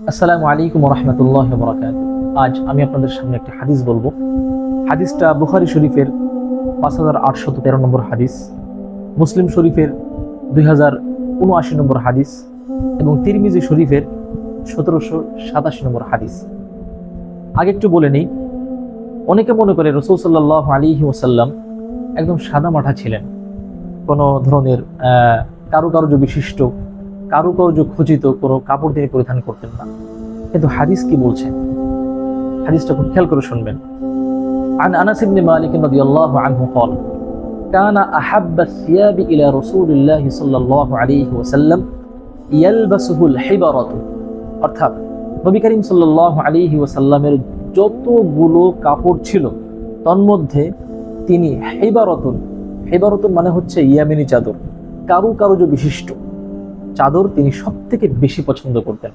আসসালামু আলাইকুম রহমতুল্লাহ বরাকাত। আজ আমি আপনাদের সামনে একটি হাদিস বলবো। হাদিসটা বুখারী শরীফের 5813 নম্বর হাদিস, মুসলিম শরীফের 2079 নম্বর হাদিস এবং তিরমিজি শরীফের 1787 নম্বর হাদিস। আগে একটু বলে নেই, অনেকে মনে করে রাসূল সাল্লাল্লাহু আলাইহি ওয়াসাল্লাম একদম সাদা মাঠা ছিলেন, কোনো ধরনের কারুকার্য বিশিষ্ট, কারুকার্য খচিত কোনো কাপড় তিনি পরিধান করতেন না। কিন্তু হাদিস কি বলছেন, হাদিসটা খুব খেয়াল করে শুনবেন। عن أنس بن مالك رضي الله عنه قال كان أحب الثياب إلى رسول الله صلى الله عليه وسلم يلبسه الحبرة। অর্থাৎ নবী করিম সাল্লাল্লাহু আলাইহি ওয়াসাল্লামের যতগুলো কাপড় ছিল তন্মধ্যে তিনি হিবারতুন মানে হচ্ছে ইয়ামিনী চাদর, কারুকার্য বিশিষ্ট চাদর তিনি সবথেকে বেশি পছন্দ করতেন।